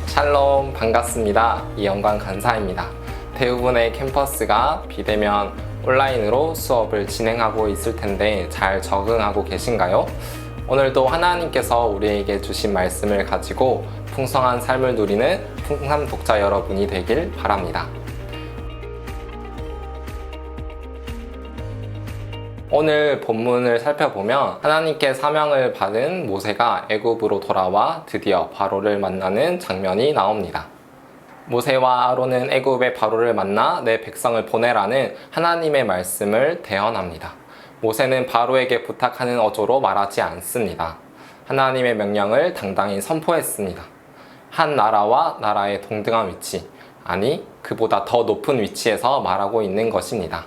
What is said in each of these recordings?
샬롬, 반갑습니다. 이영광 간사입니다. 대부분의 캠퍼스가 비대면 온라인으로 수업을 진행하고 있을 텐데 잘 적응하고 계신가요? 오늘도 하나님께서 우리에게 주신 말씀을 가지고 풍성한 삶을 누리는 풍삼 독자 여러분이 되길 바랍니다. 오늘 본문을 살펴보면 하나님께 사명을 받은 모세가 애굽으로 돌아와 드디어 바로를 만나는 장면이 나옵니다. 모세와 아론은 애굽의 바로를 만나 내 백성을 보내라는 하나님의 말씀을 대언합니다. 모세는 바로에게 부탁하는 어조로 말하지 않습니다. 하나님의 명령을 당당히 선포했습니다. 한 나라와 나라의 동등한 위치, 아니 그보다 더 높은 위치에서 말하고 있는 것입니다.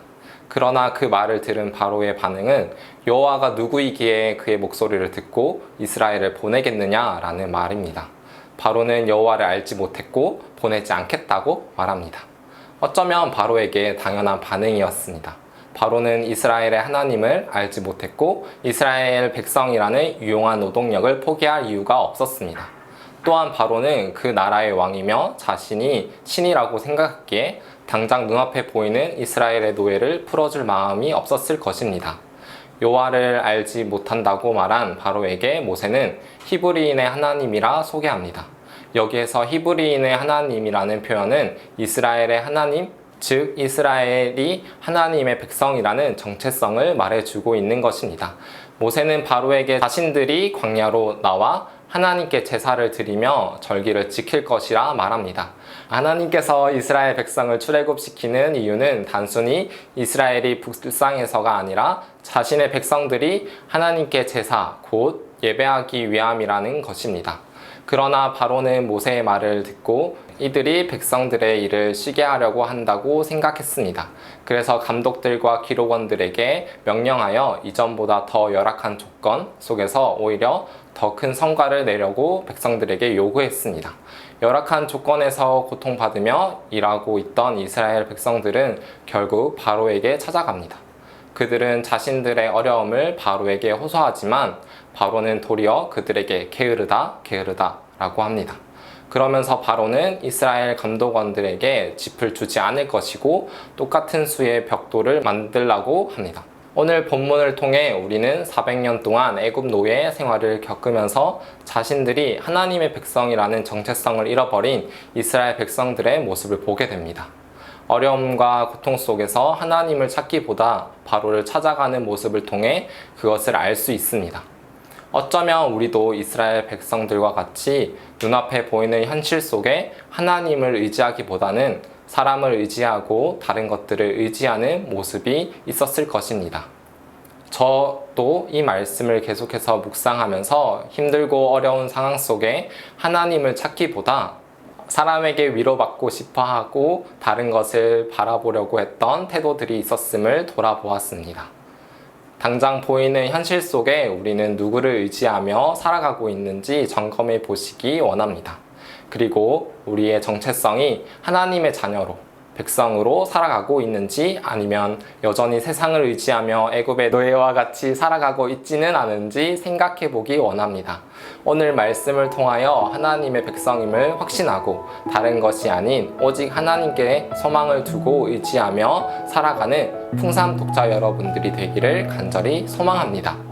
그러나 그 말을 들은 바로의 반응은 여호와가 누구이기에 그의 목소리를 듣고 이스라엘을 보내겠느냐라는 말입니다. 바로는 여호와를 알지 못했고 보내지 않겠다고 말합니다. 어쩌면 바로에게 당연한 반응이었습니다. 바로는 이스라엘의 하나님을 알지 못했고 이스라엘 백성이라는 유용한 노동력을 포기할 이유가 없었습니다. 또한 바로는 그 나라의 왕이며 자신이 신이라고 생각했기에 당장 눈앞에 보이는 이스라엘의 노예를 풀어줄 마음이 없었을 것입니다. 여호와를 알지 못한다고 말한 바로에게 모세는 히브리인의 하나님이라 소개합니다. 여기에서 히브리인의 하나님이라는 표현은 이스라엘의 하나님, 즉 이스라엘이 하나님의 백성이라는 정체성을 말해주고 있는 것입니다. 모세는 바로에게 자신들이 광야로 나와 하나님께 제사를 드리며 절기를 지킬 것이라 말합니다. 하나님께서 이스라엘 백성을 출애굽시키는 이유는 단순히 이스라엘이 불쌍해서가 아니라 자신의 백성들이 하나님께 제사, 곧 예배하기 위함이라는 것입니다. 그러나 바로는 모세의 말을 듣고 이들이 백성들의 일을 쉬게 하려고 한다고 생각했습니다. 그래서 감독들과 기록원들에게 명령하여 이전보다 더 열악한 조건 속에서 오히려 더 큰 성과를 내려고 백성들에게 요구했습니다. 열악한 조건에서 고통받으며 일하고 있던 이스라엘 백성들은 결국 바로에게 찾아갑니다. 그들은 자신들의 어려움을 바로에게 호소하지만 바로는 도리어 그들에게 게으르다 라고 합니다. 그러면서 바로는 이스라엘 감독원들에게 짚을 주지 않을 것이고 똑같은 수의 벽돌을 만들라고 합니다. 오늘 본문을 통해 우리는 400년 동안 애굽 노예 생활을 겪으면서 자신들이 하나님의 백성이라는 정체성을 잃어버린 이스라엘 백성들의 모습을 보게 됩니다. 어려움과 고통 속에서 하나님을 찾기보다 바로를 찾아가는 모습을 통해 그것을 알 수 있습니다. 어쩌면 우리도 이스라엘 백성들과 같이 눈앞에 보이는 현실 속에 하나님을 의지하기보다는 사람을 의지하고 다른 것들을 의지하는 모습이 있었을 것입니다. 저도 이 말씀을 계속해서 묵상하면서 힘들고 어려운 상황 속에 하나님을 찾기보다 사람에게 위로받고 싶어 하고 다른 것을 바라보려고 했던 태도들이 있었음을 돌아보았습니다. 당장 보이는 현실 속에 우리는 누구를 의지하며 살아가고 있는지 점검해 보시기 원합니다. 그리고 우리의 정체성이 하나님의 자녀로, 백성으로 살아가고 있는지 아니면 여전히 세상을 의지하며 애굽의 노예와 같이 살아가고 있지는 않은지 생각해 보기 원합니다. 오늘 말씀을 통하여 하나님의 백성임을 확신하고 다른 것이 아닌 오직 하나님께 소망을 두고 의지하며 살아가는 풍삼 독자 여러분들이 되기를 간절히 소망합니다.